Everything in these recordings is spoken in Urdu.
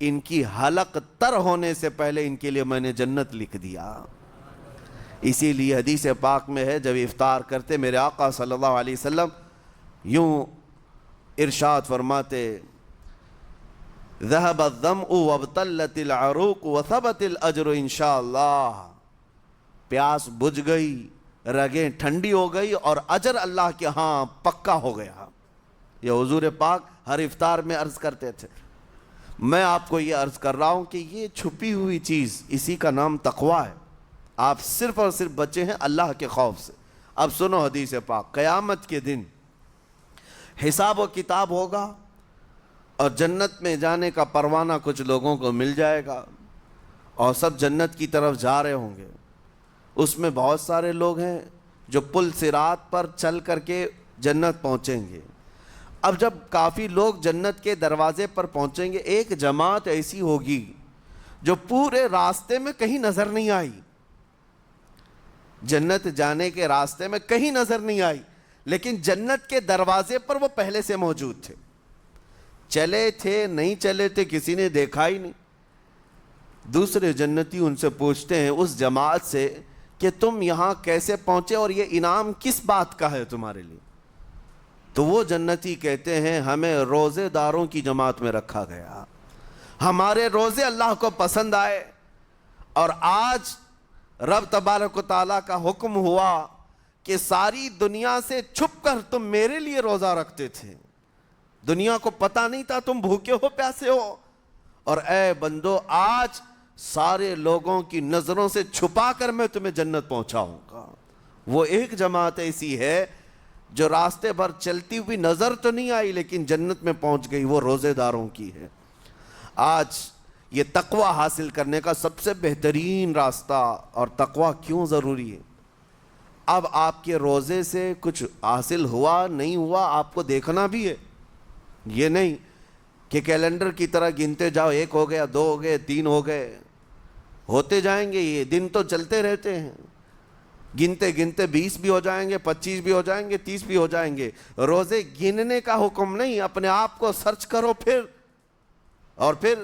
ان کی حلق تر ہونے سے پہلے ان کے لیے میں نے جنت لکھ دیا۔ اسی لیے حدیث پاک میں ہے، جب افطار کرتے میرے آقا صلی اللہ علیہ وسلم یوں ارشاد فرماتے، ذهب الظمأ وابتلت العروق وثبت الاجر انشاءاللہ، پیاس بجھ گئی، رگیں ٹھنڈی ہو گئی اور اجر اللہ کے ہاں پکا ہو گیا۔ یہ حضور پاک ہر افطار میں عرض کرتے تھے۔ میں آپ کو یہ عرض کر رہا ہوں کہ یہ چھپی ہوئی چیز، اسی کا نام تقویٰ ہے۔ آپ صرف اور صرف بچے ہیں اللہ کے خوف سے۔ اب سنو حدیث پاک، قیامت کے دن حساب و کتاب ہوگا اور جنت میں جانے کا پروانہ کچھ لوگوں کو مل جائے گا اور سب جنت کی طرف جا رہے ہوں گے۔ اس میں بہت سارے لوگ ہیں جو پل صراط پر چل کر کے جنت پہنچیں گے۔ اب جب کافی لوگ جنت کے دروازے پر پہنچیں گے، ایک جماعت ایسی ہوگی جو پورے راستے میں کہیں نظر نہیں آئی، جنت جانے کے راستے میں کہیں نظر نہیں آئی، لیکن جنت کے دروازے پر وہ پہلے سے موجود تھے۔ چلے تھے نہیں چلے تھے کسی نے دیکھا ہی نہیں۔ دوسرے جنتی ان سے پوچھتے ہیں اس جماعت سے کہ تم یہاں کیسے پہنچے اور یہ انعام کس بات کا ہے تمہارے لیے؟ تو وہ جنتی کہتے ہیں ہمیں روزے داروں کی جماعت میں رکھا گیا، ہمارے روزے اللہ کو پسند آئے، اور آج رب تبارک و تعالیٰ کا حکم ہوا کہ ساری دنیا سے چھپ کر تم میرے لیے روزہ رکھتے تھے، دنیا کو پتہ نہیں تھا تم بھوکے ہو پیاسے ہو، اور اے بندو آج سارے لوگوں کی نظروں سے چھپا کر میں تمہیں جنت پہنچاؤں گا۔ وہ ایک جماعت ایسی ہے جو راستے پر چلتی ہوئی نظر تو نہیں آئی لیکن جنت میں پہنچ گئی، وہ روزے داروں کی ہے۔ آج یہ تقویٰ حاصل کرنے کا سب سے بہترین راستہ، اور تقویٰ کیوں ضروری ہے؟ اب آپ کے روزے سے کچھ حاصل ہوا نہیں ہوا آپ کو دیکھنا بھی ہے، یہ نہیں کہ کیلنڈر کی طرح گنتے جاؤ، 1 ہو گیا، 2 ہو گئے، 3 ہو گئے، ہوتے جائیں گے، یہ دن تو چلتے رہتے ہیں، گنتے گنتے 20 بھی ہو جائیں گے، 25 بھی ہو جائیں گے، 30 بھی ہو جائیں گے۔ روزے گننے کا حکم نہیں، اپنے آپ کو سرچ کرو پھر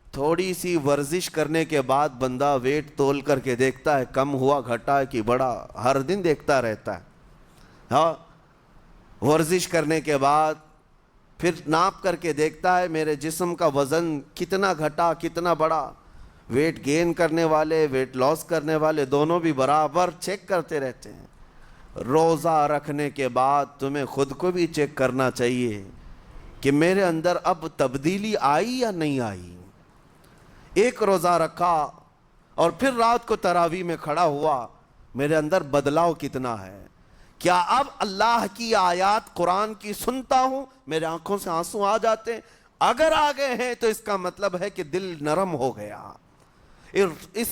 تھوڑی سی ورزش کرنے کے بعد بندہ ویٹ تول کر کے دیکھتا ہے کم ہوا گھٹا ہے کہ بڑا، ہر دن دیکھتا رہتا ہے۔ ہاں، ورزش کرنے کے بعد پھر ناپ کر کے دیکھتا ہے میرے جسم کا وزن کتنا گھٹا کتنا بڑا۔ ویٹ گین کرنے والے ویٹ لاس کرنے والے دونوں بھی برابر چیک کرتے رہتے ہیں۔ روزہ رکھنے کے بعد تمہیں خود کو بھی چیک کرنا چاہیے کہ میرے اندر اب تبدیلی آئی یا نہیں آئی۔ ایک روزہ رکھا اور پھر رات کو تراویح میں کھڑا ہوا، میرے اندر بدلاؤ کتنا ہے؟ کیا اب اللہ کی آیات قرآن کی سنتا ہوں میرے آنکھوں سے آنسو آ جاتے ہیں؟ اگر آ گئے ہیں تو اس کا مطلب ہے کہ دل نرم ہو گیا۔ اس